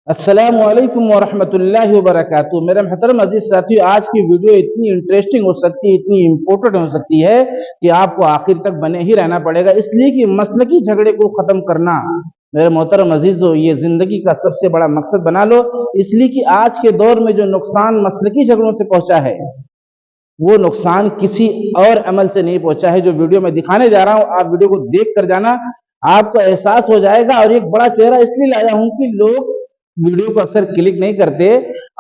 अस्सलामुअलैकुम वरहमतुल्लाहि वबरकातुहू। मेरे मोहतरम अजीज साथियों, आज की वीडियो इतनी इंटरेस्टिंग हो सकती है, इतनी इम्पोर्टेंट हो सकती है कि आपको आखिर तक बने ही रहना पड़ेगा, इसलिए कि मसलकी झगड़े को खत्म करना मेरे मोहतरम अजीजों ये जिंदगी का सबसे बड़ा मकसद बना लो। इसलिए कि आज के दौर में जो नुकसान मसलकी झगड़ों से पहुंचा है वो नुकसान किसी और अमल से नहीं पहुंचा है। जो वीडियो में दिखाने जा रहा हूं, आप वीडियो को देख कर जाना, आपको एहसास हो जाएगा। और एक बड़ा चेहरा इसलिए लाया हूं कि लोग वीडियो को अक्सर क्लिक नहीं करते,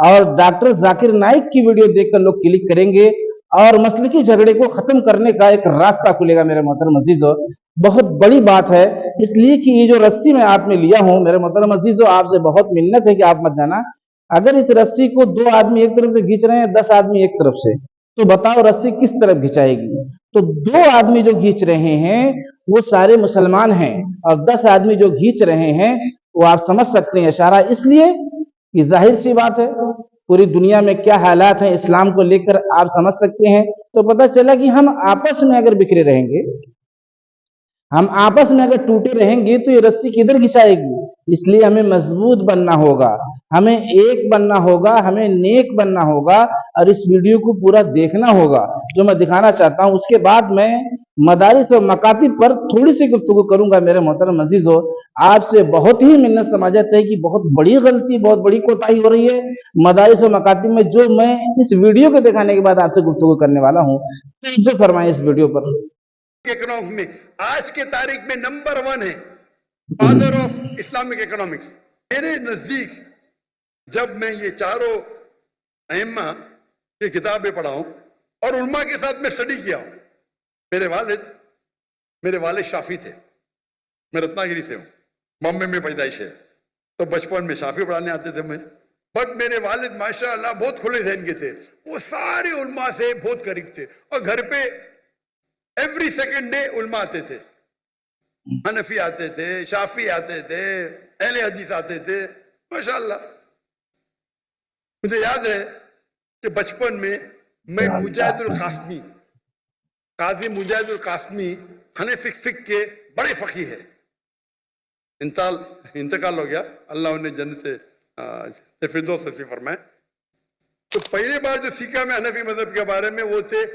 और डॉक्टर जाकिर नाइक की वीडियो देखकर लोग क्लिक करेंगे और मसलकी झगड़े को खत्म करने का एक रास्ता खुलेगा। मेरे मोहतरम अजीजों, बहुत बड़ी बात है, इसलिए कि ये जो रस्सी मैं हाथ में लिया हूं, मेरे मोहतरम अजीजों, आपसे बहुत मिन्नत है कि आप मत जाना। अगर इस रस्सी को 2 आदमी एक तरफ से खींच रहे हैं, 10 आदमी एक तरफ से, तो बताओ रस्सी किस तरफ खिंचाएगी? तो 2 आदमी जो खींच रहे हैं वो सारे मुसलमान हैं, और 10 आदमी जो खींच रहे हैं वो आप समझ सकते हैं इशारा। इसलिए कि जाहिर सी बात है, पूरी दुनिया में क्या हालात हैं इस्लाम को लेकर आप समझ सकते हैं। तो पता चला कि हम आपस में अगर बिखरे रहेंगे, हम आपस में अगर टूटे रहेंगे, तो ये रस्सी किधर खिंचाएगी? इसलिए हमें मजबूत बनना होगा, हमें एक बनना होगा, हमें नेक बनना होगा, और इस वीडियो को पूरा देखना होगा जो मैं दिखाना चाहता हूं। उसके बाद मैं मदारिस और मकातिब पर थोड़ी सी गुफ्तगू करूंगा। मेरे मोहतरम अजीजों, आपसे बहुत ही मिन्नत समाजत है कि बहुत बड़ी गलती, बहुत बड़ी कोताही हो रही है मदारिस और मकातिब में, जो मैं इस वीडियो को दिखाने के बाद आपसे गुफ्तगू करने वाला हूं। जो फरमाए इस वीडियो पर। इकोनॉमिक्स में आज के तारीख में नंबर 1 है, फादर ऑफ इस्लामिक इकोनॉमिक्स। मेरे नजदीक जब मैं ये चारों अइम्मा की किताबें पढ़ा हूं और उलमा के साथ मैं स्टडी किया हूं, मेरे वालिद शाफी थे, मैं रत्नागिरी से हूं, बॉम्बे में पैदाइश है, तो बचपन में शाफी पढ़ाने आते थे मैं। बट मेरे वालिद माशाअल्लाह बहुत खुले ज़हन के थे, वो सारे उलमा से बहुत करीब थे, और घर पे एवरी सेकेंड डे उलमा आते थे, हनफी आते थे, शाफी आते थे, अहले हदीस आते थे माशाअल्लाह। मुझे याद है कि बचपन में मैं मुजाहिदुल कासमी, काजी मुजाहिदुल कासमी हनफी फिक के बड़े फकीह है, इंतकाल हो गया, अल्लाह उन्हें जन्नत फिरदौस नसीब फरमाए। तो पहली बार जो सीखा मैं हनफी मजहब के बारे में वो थे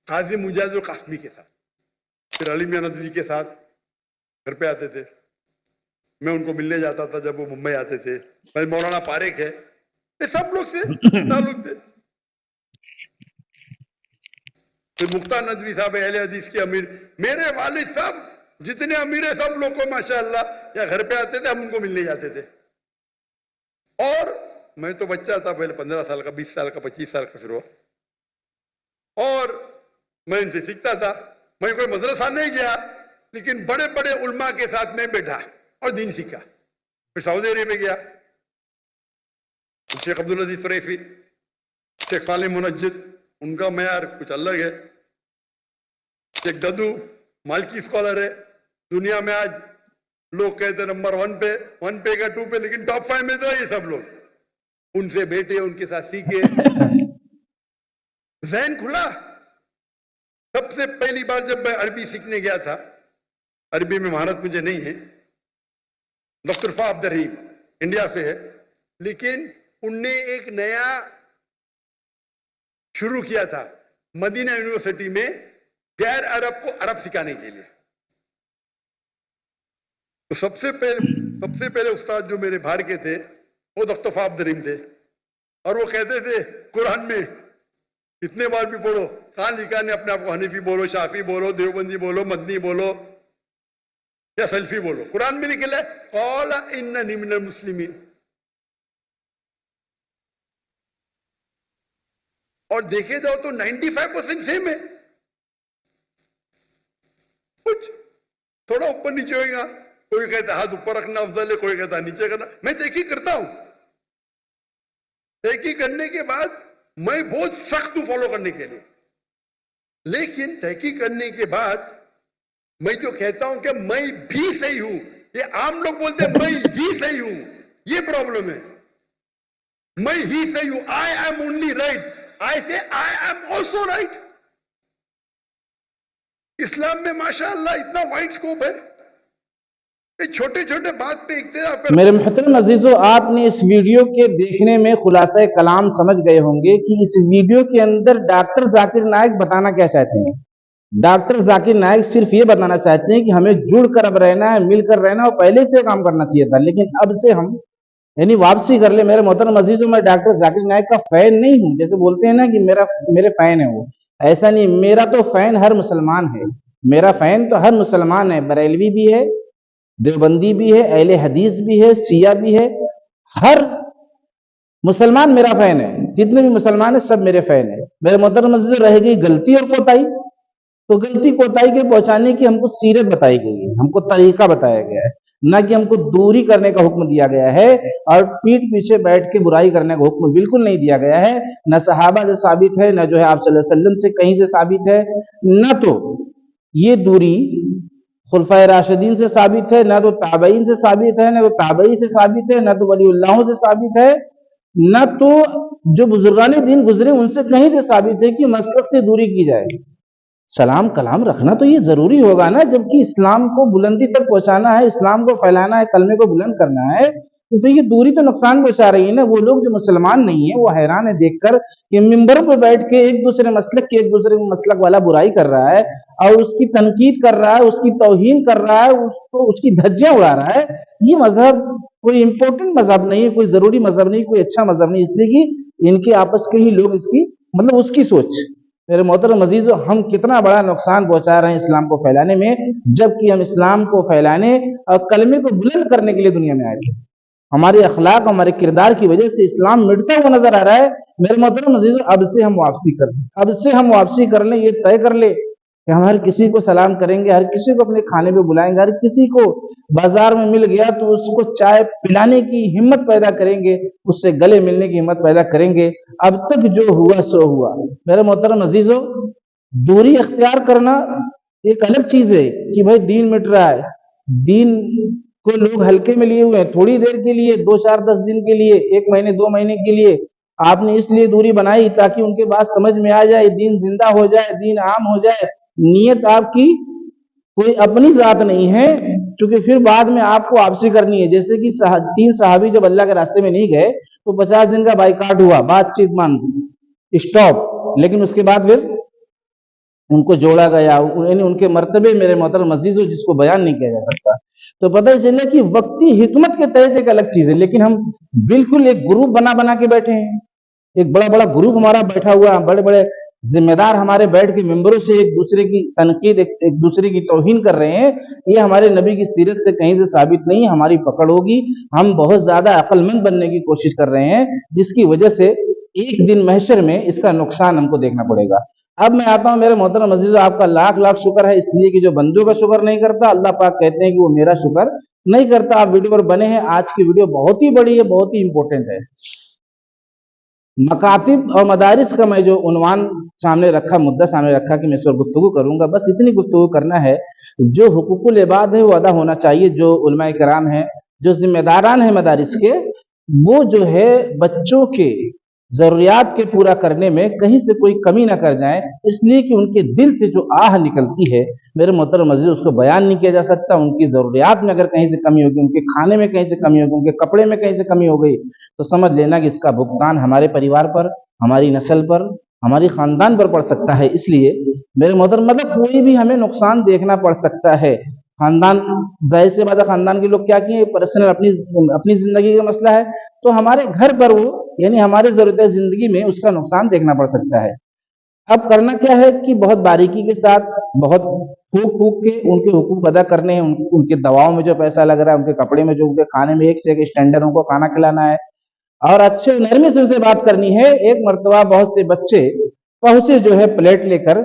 काजी मुजाहिदुल कासमी के साथ, फिर अली मियां नदवी के साथ घर पे आते थे, मैं उनको मिलने जाता था जब वो मुंबई आते थे। भाई मौलाना पारेख है, ये सब लोग से ताल्लुक थे। फिर मुख्तार नदवी साहब अहले हदीस के अमीर, मेरे वालिद साहब जितने अमीर है सब लोग को माशाअल्लाह या घर पे आते थे, हम उनको मिलने जाते थे। और मैं तो बच्चा था पहले, 15 साल का, 20 साल का, 25 साल का फिर हुआ, और मैं इनसे सीखता था। मैं कोई मदरसा नहीं गया, लेकिन बड़े बड़े उलमा के साथ में बैठा और दीन सीखा। फिर सऊदी अरेबिया गया, शेख अब्दुल अजीज फरेफी, शेख सालिम मुनज्जिद, उनका मयार कुछ अलग है। शेख ददू मालकी स्कॉलर है, दुनिया में आज लोग कहते नंबर 1 पे का 2 पे, लेकिन टॉप 5 में तो है ये सब लोग। उनसे बैठे, उनके साथ सीखे, ज़हन खुला। सबसे पहली बार जब मैं अरबी सीखने गया था, अरबी में महारत मुझे नहीं है, डॉक्टर फा अब्द रहीम इंडिया से है, लेकिन उनने एक नया शुरू किया था मदीना यूनिवर्सिटी में गैर अरब को अरब सिखाने के लिए। तो सबसे पहले उस्ताद जो मेरे बाहर के थे वो डॉक्टर फा अब्द रहीम थे, और वो कहते थे कुरान में कितने बार भी पढ़ो, कहां लिखा ने अपने आप को हनीफी बोलो, शाफी बोलो, देवबंदी बोलो, मदनी बोलो या सल्फी बोलो, कुरान में निकला कौला इन्ननी मिनल मुस्लिमीन। और देखे जाओ तो 95% सेम है, कुछ थोड़ा ऊपर नीचे होगा, कोई कहता हाथ ऊपर रखना अफजल है, कोई कहता नीचे करना। मैं तहकीक करता हूं, तहकीक करने के बाद मैं बहुत सख्त हूं फॉलो करने के लिए, लेकिन तहकीक करने के बाद मैं जो कहता हूं कि मैं भी सही हूं, ये आम लोग बोलते हैं मैं ही सही हूं, ये प्रॉब्लम है। मैं ही सही हूं, आई एम ओनली राइट, आई से आई एम ऑल्सो राइट। इस्लाम में माशाअल्लाह इतना वाइड स्कोप है, ये छोटे छोटे बात पे इख्तिलाफ कर। मेरे मोहतरम अजीजों, आपने इस वीडियो के देखने में खुलासा कलाम समझ गए होंगे कि इस वीडियो के अंदर डॉक्टर जाकिर नाइक बताना क्या चाहते हैं। डॉक्टर जाकिर नाइक सिर्फ ये बताना चाहते हैं कि हमें जुड़कर अब रहना है, मिलकर रहना है, और पहले से काम करना चाहिए था, लेकिन अब से हम यानी वापसी कर ले। मेरे मोहतरम अजीजों, मैं डॉक्टर जाकिर नाइक का फैन नहीं हूं, जैसे बोलते हैं ना कि मेरे फैन है वो, ऐसा नहीं। मेरा तो फैन हर मुसलमान है, मेरा फैन तो हर मुसलमान है, बरेलवी भी है, देवबंदी भी है, अहले हदीस भी है, शिया भी है, हर मुसलमान मेरा फैन है। जितने भी मुसलमान है सब मेरे फैन है। मेरे मोहतरम अजीजों, रह गई गलती और कोताही, तो गलती कोताही के पहुंचाने की हमको सीरत बताई गई है, हमको तरीका बताया गया है, ना कि हमको दूरी करने का हुक्म दिया गया है और पीठ पीछे बैठ के बुराई करने का हुक्म बिल्कुल नहीं दिया गया है। न सहाबा से साबित है, न जो है आप सल्लल्लाहु अलैहि वसल्लम से कहीं से साबित है, न तो ये दूरी खुलफाए राशिदीन से साबित है, न तो ताबईन से साबित है, न तो ताबई से साबित है, न तो वलीउल्लाहों से साबित है, न तो जो बुजुर्गान दीन गुजरे उनसे कहीं से साबित है कि मसलक से दूरी की जाए। सलाम कलाम रखना तो ये जरूरी होगा ना, जबकि इस्लाम को बुलंदी तक पहुंचाना है, इस्लाम को फैलाना है, कलमे को बुलंद करना है, तो फिर ये दूरी तो नुकसान पहुंचा रही है ना। वो लोग जो मुसलमान नहीं है वो हैरान है देखकर कि मिंबरों पर बैठ के एक दूसरे मसलक वाला बुराई कर रहा है और उसकी तनकीद कर रहा है, उसकी तौहीन कर रहा है, उसकी धज्जियां उड़ा रहा है। ये मजहब कोई इंपॉर्टेंट मजहब नहीं है, कोई जरूरी मजहब नहीं, कोई अच्छा मजहब नहीं, इसलिए कि इनके आपस के ही लोग इसकी मतलब उसकी सोच। मेरे मोहतरम अजीजों, हम कितना बड़ा नुकसान पहुंचा रहे हैं इस्लाम को फैलाने में, जबकि हम इस्लाम को फैलाने और कलमे को बुलंद करने के लिए दुनिया में आए थे। हमारे अखलाक, हमारे किरदार की वजह से इस्लाम मिटता हुआ नजर आ रहा है। मेरे मोहतरम अजीजों, अब से हम वापसी कर लें, अब से हम वापसी कर लें, ये तय कर ले कि हम हर किसी को सलाम करेंगे, हर किसी को अपने खाने पे बुलाएंगे, हर किसी को बाजार में मिल गया तो उसको चाय पिलाने की हिम्मत पैदा करेंगे, उससे गले मिलने की हिम्मत पैदा करेंगे। अब तक जो हुआ सो हुआ। मेरे मोहतरम अजीजों, दूरी अख्तियार करना एक अलग चीज है कि भाई दीन मिट रहा है, दीन को लोग हल्के में लिए हुए हैं, थोड़ी देर के लिए, 2 4 10 दिन के लिए, 1 महीने 2 महीने के लिए आपने इसलिए दूरी बनाई ताकि उनके बात समझ में आ जाए, दीन जिंदा हो जाए, दीन आम हो जाए। नियत आपकी कोई अपनी जात नहीं है, क्योंकि फिर बाद में आपको वापसी करनी है। जैसे कि 3 सहाबी जब अल्लाह के रास्ते में नहीं गए तो 50 दिन का बाइकाट हुआ, बातचीत मान स्टॉप, लेकिन उसके बाद फिर उनको जोड़ा गया, यानी उनके मर्तबे मेरे मोहतरम अजीजों जिसको बयान नहीं किया जा सकता। तो पता चला कि वक्ती हिकमत के तहत एक अलग चीज है, लेकिन हम बिल्कुल एक ग्रुप बना बना के बैठे हैं, एक बड़ा बड़ा ग्रुप हमारा बैठा हुआ, बड़े बड़े जिम्मेदार हमारे बैठ के मेंबरों से एक दूसरे की तनकीद, एक दूसरे की तौहीन कर रहे हैं। ये हमारे नबी की सीरत से कहीं से साबित नहीं, हमारी पकड़ होगी। हम बहुत ज्यादा अक्लमंद बनने की कोशिश कर रहे हैं, जिसकी वजह से एक दिन महशर में इसका नुकसान हमको देखना पड़ेगा। अब मैं आता हूं मेरे मोहतरम अजीजों, आपका लाख लाख शुक्र है, इसलिए कि जो बंदों का शुक्र नहीं करता, अल्लाह पाक कहते हैं कि वो मेरा शुक्र नहीं करता। आप वीडियो पर बने हैं, आज की वीडियो बहुत ही बड़ी है, बहुत ही इंपॉर्टेंट है। मकातिब और मदारिस का मैं जो उन्वान सामने रखा, मुद्दा सामने रखा कि मैं इस पर गुफ्तगू करूंगा, बस इतनी गुफ्तगू करना है, जो हुकूकुल इबाद है वो अदा होना चाहिए। जो उलमाए कराम है, जो जिम्मेदारान है मदारिस के, वो जो है बच्चों के जरूरियात के पूरा करने में कहीं से कोई कमी ना कर जाए, इसलिए कि उनके दिल से जो आह निकलती है मेरे मोहतरम अजीज, उसको बयान नहीं किया जा सकता। उनकी जरूरियात में अगर कहीं से कमी होगी, उनके खाने में कहीं से कमी होगी, उनके कपड़े में कहीं से कमी हो गई, तो समझ लेना कि इसका भुगतान हमारे परिवार पर, हमारी नस्ल पर, हमारी खानदान पर पड़ सकता है। इसलिए मेरे मोहतरम, मतलब कोई भी हमें नुकसान देखना पड़ सकता है। खानदान, जाहिर सी बात है, खानदान के लोग क्या किए, पर्सनल अपनी जिंदगी का मसला है, तो हमारे घर पर वो यानी हमारे जरूरत जिंदगी में उसका नुकसान देखना पड़ सकता है। अब करना क्या है कि बहुत बारीकी के साथ, बहुत फूक फूक के उनके हुकूक अदा करने हैं। उनके दवाओं में जो पैसा लग रहा है, उनके कपड़े में, जो उनके खाने में, एक से एक स्टैंडर्ड उनको खाना खिलाना है और अच्छे नरमी से उनसे बात करनी है। एक मर्तबा बहुत से बच्चे पहुंचे जो है प्लेट लेकर,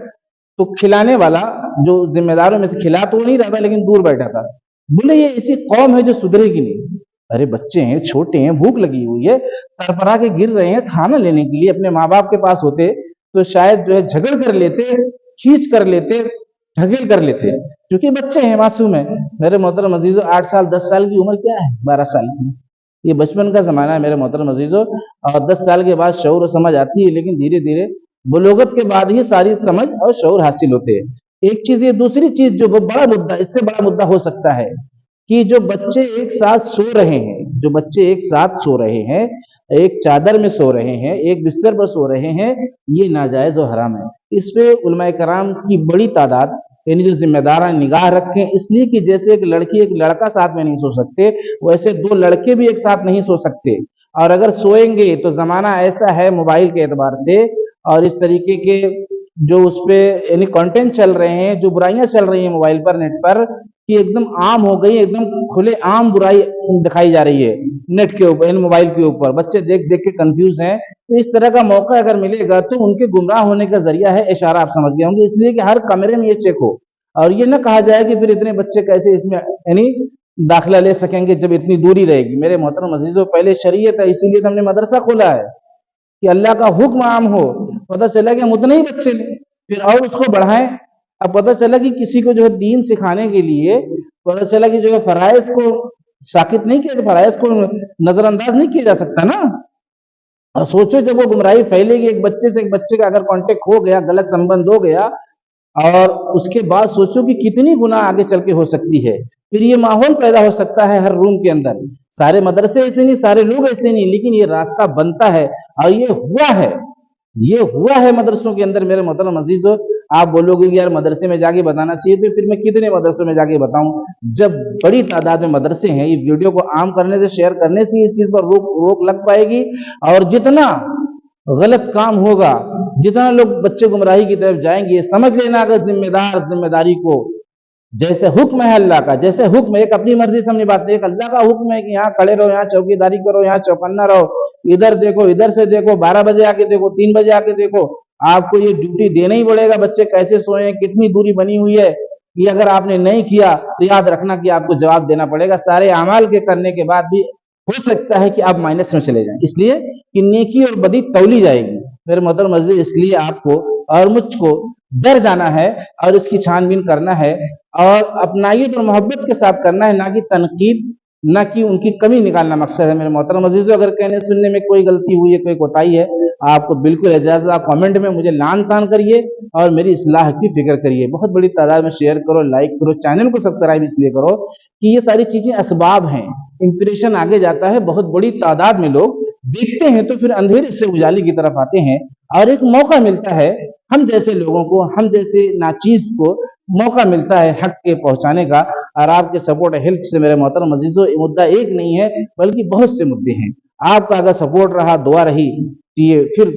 तो खिलाने वाला जो जिम्मेदारों में से खिला तो नहीं रहा था, लेकिन दूर बैठा था। बोले ये ऐसी कौम है जो सुधरेगी नहीं। अरे बच्चे हैं, छोटे हैं, भूख लगी हुई है, तरपरा के गिर रहे हैं, खाना लेने के लिए अपने माँ बाप के पास होते तो शायद जो है झगड़ कर लेते, खींच कर लेते, ढकेल कर लेते, क्योंकि बच्चे हैं, मासूम है। मेरे मोहतरम अजीजों, 8 साल 10 साल की उम्र क्या है, 12 साल की, ये बचपन का जमाना है मेरे मोहतरम अजीजों। और 10 साल के बाद शऊर और समझ आती है, लेकिन धीरे धीरे बुलूगत के बाद ही सारी समझ और शऊर हासिल होते हैं। एक चीज ये, दूसरी चीज जो बड़ा मुद्दा, इससे बड़ा मुद्दा हो सकता है کہ جو بچے ایک ساتھ سو رہے ہیں، جو بچے ایک ساتھ سو رہے ہیں، ایک چادر میں سو رہے ہیں، ایک بستر پر سو رہے ہیں، یہ ناجائز و حرام ہے۔ اس پہ علماء کرام کی بڑی تعداد یعنی جو ذمہ داران نگاہ رکھیں، اس لیے کہ جیسے ایک لڑکی ایک لڑکا ساتھ میں نہیں سو سکتے، ویسے دو لڑکے بھی ایک ساتھ نہیں سو سکتے، اور اگر سوئیں گے تو زمانہ ایسا ہے موبائل کے اعتبار سے اور اس طریقے کے جو اس پہ یعنی کنٹینٹ چل رہے ہیں، جو برائیاں چل رہی ہیں موبائل پر، نیٹ پر، کہ ایک دم عام ہو گئی، ایک دم کھلے عام برائی دکھائی جا رہی ہے نیٹ کے اوپر، یعنی موبائل کے اوپر، بچے دیکھ دیکھ کے کنفیوز ہیں۔ تو اس طرح کا موقع اگر ملے گا تو ان کے گمراہ ہونے کا ذریعہ ہے اشارہ، آپ سمجھ گئے ہوں گے، اس لیے کہ ہر کمرے میں یہ چیک ہو، اور یہ نہ کہا جائے کہ پھر اتنے بچے کیسے اس میں یعنی داخلہ لے سکیں گے جب اتنی دوری رہے گی۔ میرے محترم عزیزو، پہلے شریعت ہے، اسی لیے تو ہم نے مدرسہ کھولا ہے کہ اللہ کا حکم عام ہو، پتہ چلا کہ ہم اتنے ہی بچے لیں پھر اور اس کو بڑھائیں۔ اب پتہ چلا کہ کسی کو جو ہے دین سکھانے کے لیے پتہ چلا کہ جو ہے فرائض کو ساقط نہیں کیا، فرائض کو نظر انداز نہیں کیا جا سکتا نا۔ اور سوچو جب وہ گمراہی پھیلے گی، ایک بچے سے ایک بچے کا اگر کانٹیکٹ ہو گیا، غلط سمبند ہو گیا، اور اس کے بعد سوچو کہ کتنی گناہ آگے چل کے ہو سکتی ہے۔ پھر یہ ماحول پیدا ہو سکتا ہے ہر روم کے اندر، سارے مدرسے ایسے نہیں، سارے لوگ ایسے نہیں، لیکن یہ راستہ بنتا ہے اور یہ ہوا ہے مدرسوں کے اندر۔ میرے محترم عزیزو، آپ بولو گے یار مدرسے میں جا کے بتانا چاہیے، تو پھر میں کتنے مدرسوں میں جا کے بتاؤں؟ جب بڑی تعداد میں مدرسے ہیں، یہ ویڈیو کو عام کرنے سے، شیئر کرنے سے اس چیز پر روک لگ پائے گی، اور جتنا غلط کام ہوگا، جتنا لوگ بچے گمراہی کی طرف جائیں گے، سمجھ لینا اگر ذمہ داری کو، جیسے حکم ہے اللہ کا، جیسے حکم ایک اپنی مرضی سے ہم نے بات نہیں، ایک اللہ کا حکم ہے کہ یہاں کھڑے رہو، یہاں چوکیداری کرو، یہاں چوکنا رہو، ادھر دیکھو، ادھر سے دیکھو، 12 بجے آ کے دیکھو، 3 بجے آ کے دیکھو، آپ کو یہ ڈیوٹی دینا ہی پڑے گا۔ بچے کیسے سوئے ہیں، کتنی دوری بنی ہوئی ہے، یہ اگر آپ نے نہیں کیا تو یاد رکھنا کہ آپ کو جواب دینا پڑے گا۔ سارے اعمال کے کرنے کے بعد بھی ہو سکتا ہے کہ آپ مائنس میں چلے جائیں، اس لیے کہ نیکی اور بدی تولی جائے گی۔ میرے محترم عزیز، اس لیے آپ کو اور مجھ کو ڈر جانا ہے اور اس کی چھان بین کرنا ہے، اور اپنائیت اور محبت کے ساتھ کرنا ہے، نہ کہ تنقید، نہ کہ ان کی کمی نکالنا مقصد ہے۔ میرے محترم عزیزو، اگر کہنے سننے میں کوئی غلطی ہوئی ہے، کوئی کوتاہی ہے، آپ کو بالکل اجازت، آپ کامنٹ میں مجھے لعن طعن کریے اور میری اصلاح کی فکر کریے۔ بہت بڑی تعداد میں شیئر کرو، لائک کرو، چینل کو سبسکرائب اس لیے کرو کہ یہ ساری چیزیں اسباب ہیں، امپریشن آگے جاتا ہے، بہت بڑی تعداد میں لوگ دیکھتے ہیں تو پھر اندھیرے سے اجالے کی طرف آتے ہیں، اور ایک موقع ملتا ہے ہم جیسے لوگوں کو، ہم جیسے ناچیز کو موقع ملتا ہے حق کے پہنچانے کا، اور آپ کے سپورٹ ہیلپ سے میرے محترم عزیزو، یہ مدعا ایک نہیں ہے بلکہ بہت سے مدعے ہیں۔ آپ کا اگر سپورٹ رہا، دعا رہی، یہ پھر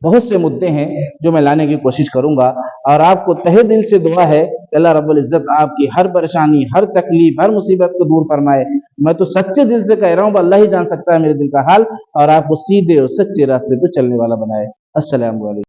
بہت سے مدعے ہیں جو میں لانے کی کوشش کروں گا، اور آپ کو تہہ دل سے دعا ہے کہ اللہ رب العزت آپ کی ہر پریشانی، ہر تکلیف، ہر مصیبت کو دور فرمائے۔ میں تو سچے دل سے کہہ رہا ہوں، اللہ ہی جان سکتا ہے میرے دل کا حال، اور آپ کو سیدھے اور سچے راستے پہ چلنے والا بنائے۔ السلام علیکم۔